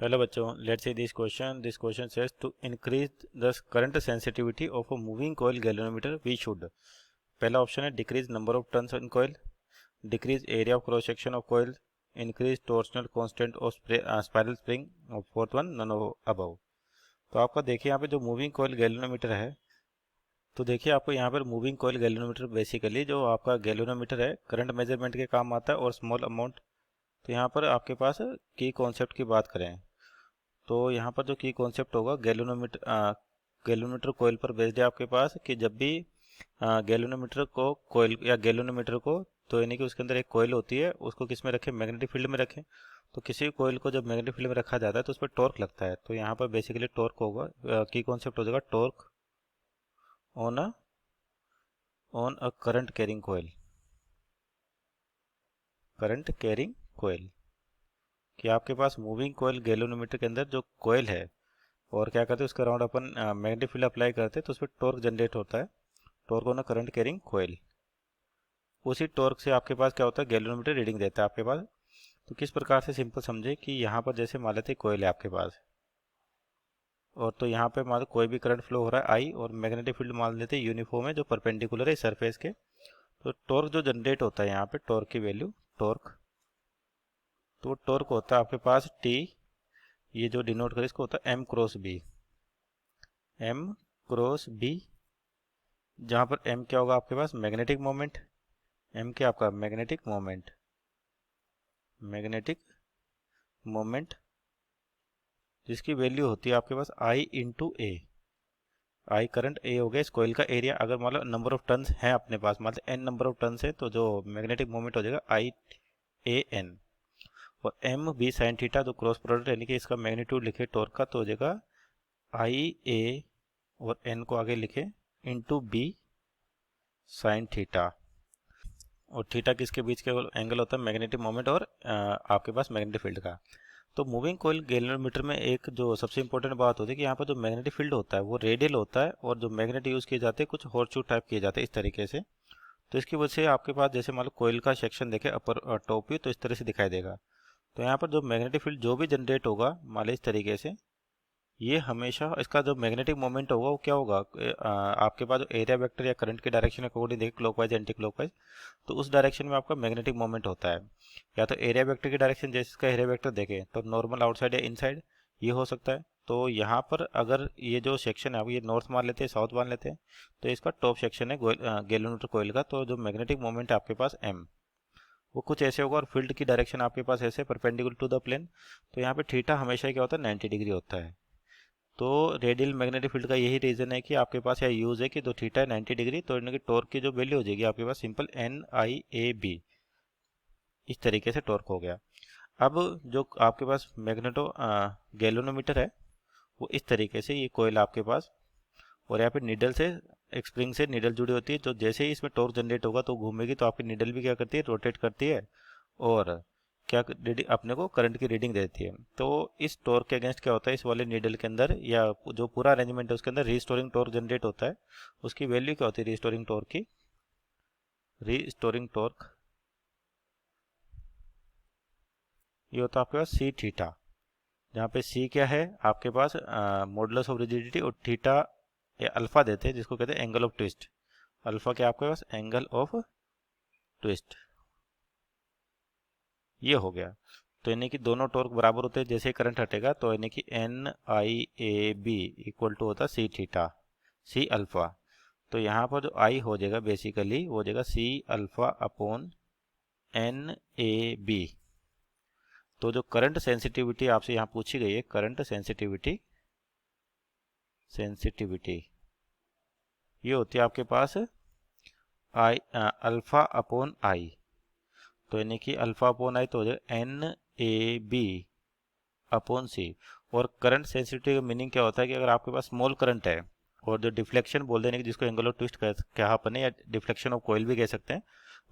Hello बच्चों, let's see this question says to increase the current sensitivity of a moving coil galvanometer we should. पहला option है decrease number of turns in coil, decrease area of cross section of coil, increase torsional constant of spiral spring और fourth one none above. तो आपका देखिए यहाँ पे जो moving coil galvanometer है, तो देखिए आपको यहाँ पर मूविंग कॉइल गैल्वेनोमीटर बेसिकली जो आपका गैल्वेनोमीटर है करंट मेजरमेंट के काम आता है और स्मॉल अमाउंट। तो यहाँ पर आपके पास की कॉन्सेप्ट की बात करें तो यहाँ पर जो की कॉन्सेप्ट होगा गैल्वेनोमीटर कोयल पर बेस्ड है आपके पास कि जब भी गैल्वेनोमीटर को कोयल या गैल्वेनोमीटर को तो यानी कि उसके अंदर एक कोयल होती है, उसको किस में रखें, मैग्नेटिक फील्ड में रखें। तो किसी भी कोयल को जब मैग्नेटिक फील्ड में रखा जाता है तो उस पर टॉर्क लगता है। तो यहाँ पर बेसिकली टॉर्क होगा, की कॉन्सेप्ट हो जाएगा torque on a current carrying coil, current carrying coil. कि आपके पास मूविंग कोयल गैल्वेनोमीटर के अंदर जो कोयल है और क्या करते हैं उसके अराउंड अपन मैग्नेटिक फील्ड अप्लाई करते हैं तो उस पर टॉर्क जनरेट होता है, टॉर्क ऑन करंट कैरिंग कोयल। उसी टॉर्क से आपके पास क्या होता है, गैल्वेनोमीटर रीडिंग देता है आपके पास। तो किस प्रकार से सिंपल समझे कि यहाँ पर जैसे मान लेते कोयल है आपके पास और तो यहाँ पे मान लो कोई भी करंट फ्लो हो रहा है आई और मैग्नेटिक फील्ड मान लेते हैं यूनिफॉर्म है जो परपेंडिकुलर है सरफेस के। तो टॉर्क जो जनरेट होता है यहाँ पे टॉर्क की वैल्यू टॉर्क, तो टॉर्क होता है आपके पास टी, ये जो डिनोट करे इसको होता है M cross B, M cross B, जहाँ पर एम क्या होगा आपके पास मैग्नेटिक मोमेंट, एम क्या आपका मैग्नेटिक मोमेंट, मैग्नेटिक मोमेंट जिसकी वैल्यू होती है आपके पास आई इंटू ए, आई करंट ए हो गया इस कोयल का एरिया। अगर मान लो नंबर ऑफ टर्न्स हैं अपने पास, मतलब एन नंबर ऑफ टर्न्स है तो जो मैग्नेटिक मोमेंट हो जाएगा आई ए एन, और एम बी साइन थीटा तो क्रॉस प्रोडक्ट यानी कि इसका मैग्नीट्यूड लिखे टॉर्क का तो हो जाएगा आई ए और एन को आगे लिखे इंटू बी साइन थीटा, और थीटा किसके बीच के एंगल होता है, मैग्नेटिक मोमेंट और आपके पास मैग्नेटिक फील्ड का। तो मूविंग कोयल गैल्वेनोमीटर में एक जो सबसे इंपॉर्टेंट बात होती है कि यहाँ पर जो मैग्नेटिक फील्ड होता है वो रेडियल होता है और जो मैग्नेट यूज़ किए जाते हैं कुछ हॉर्सशू टाइप किए जाते हैं इस तरीके से। तो इसकी वजह से आपके पास जैसे मान लो कोयल का सेक्शन देखे अपर टॉप व्यू तो इस तरह से दिखाई देगा। तो यहाँ पर जो मैग्नेटिक फील्ड जो भी जनरेट होगा मान लो इस तरीके से, ये हमेशा इसका जो मैग्नेटिक मोमेंट होगा वो क्या होगा, आपके पास जो एरिया वेक्टर या करंट के डायरेक्शन अकॉर्डिंग देखें क्लॉकवाइज एंटी क्लॉकवाइज, तो उस डायरेक्शन में आपका मैग्नेटिक मोमेंट होता है। या तो एरिया वेक्टर की डायरेक्शन जैसे इसका एरिया वेक्टर देखें तो नॉर्मल आउटसाइड या इनसाइड ये हो सकता है। तो यहाँ पर अगर ये जो सेक्शन है ये नॉर्थ मान लेते हैं साउथ मान लेते हैं तो इसका टॉप सेक्शन है गैल्वेनोमीटर कोयल का, तो जो मैग्नेटिक मोमेंट है आपके पास एम वो कुछ ऐसे होगा और फील्ड की डायरेक्शन आपके पास ऐसे परपेंडिकुलर टू द प्लेन। तो यहाँ पे थीटा हमेशा क्या होता है 90 डिग्री होता है। तो रेडियल मैग्नेटिक फील्ड का यही रीजन है कि आपके पास यह यूज है कि तो थीटा 90 डिग्री, तो इनकी टॉर्क की जो वैल्यू हो जाएगी आपके पास simple N I A B, इस तरीके से टॉर्क हो गया। अब जो आपके पास मैग्नेटो गैल्वेनोमीटर है वो इस तरीके से ये कोयल आपके पास, और यहाँ पे निडल से एक स्प्रिंग से निडल जुड़ी होती है, तो जैसे ही इसमें टॉर्क जनरेट होगा तो घूमेगी तो आपकी निडल भी क्या करती है, रोटेट करती है और क्या रीडिंग अपने को करंट की रीडिंग देती है। तो इस टॉर्क के अगेंस्ट क्या होता है, इस वाले नीडल के अंदर या जो पूरा अरेंजमेंट है उसके अंदर रीस्टोरिंग टॉर्क जनरेट होता है। उसकी वैल्यू क्या होती है रीस्टोरिंग टॉर्क की, रीस्टोरिंग टॉर्क ये होता है आपके पास सी थीटा, जहाँ पे सी क्या है आपके पास मॉडुलस ऑफ रिजिडिटी और थीटा या अल्फा देते हैं जिसको कहते हैं एंगल ऑफ ट्विस्ट। अल्फा क्या आपके पास एंगल ऑफ ट्विस्ट, ये हो गया। तो यानी कि दोनों टॉर्क बराबर होते हैं, जैसे ही करंट हटेगा तो यानी कि N I A B equal to होता है सी थीटा सी अल्फा। तो यहाँ पर जो आई हो जाएगा बेसिकली वो हो जाएगा C alpha upon N A B. तो जो करंट सेंसिटिविटी आपसे यहाँ पूछी गई है, करंट सेंसिटिविटी सेंसिटिविटी ये होती है आपके पास आई अल्फा अपॉन आई, तो यानी कि अल्फा अपॉन आई तो हो जाएगा एन ए बी अपॉन सी। और करंट सेंसिटिविटी का मीनिंग क्या होता है कि अगर आपके पास स्मॉल करंट है और जो डिफ्लेक्शन बोल देने की जिसको एंगल ऑफ ट्विस्ट कहा अपन या डिफ्लेक्शन ऑफ कोयल भी कह सकते हैं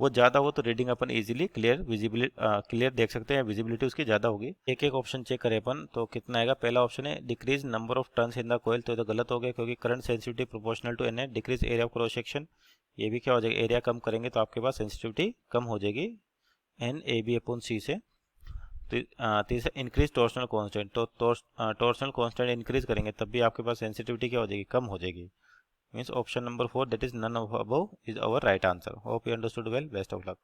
वो ज़्यादा हो तो रीडिंग अपन इजीली क्लियर देख सकते हैं, विजिबिलिटी उसकी ज़्यादा होगी। एक एक ऑप्शन चेक करें अपन तो कितना आएगा। पहला ऑप्शन है decrease number of turns in the coil, तो गलत हो गया क्योंकि current sensitivity proportional to N है। Decrease area of cross section, ये भी क्या हो जाएगा, एरिया कम करेंगे तो आपके पास सेंसिटिविटी कम हो जाएगी एन ए बी अपॉन सी से। तीसरा इंक्रीज टॉर्शनल कांस्टेंट, तो टॉर्शनल कांस्टेंट इंक्रीज करेंगे तब भी आपके पास सेंसिटिविटी क्या हो जाएगी, कम हो जाएगी। Means option number 4 that is none of above is our right answer. Hope you understood well, best of luck.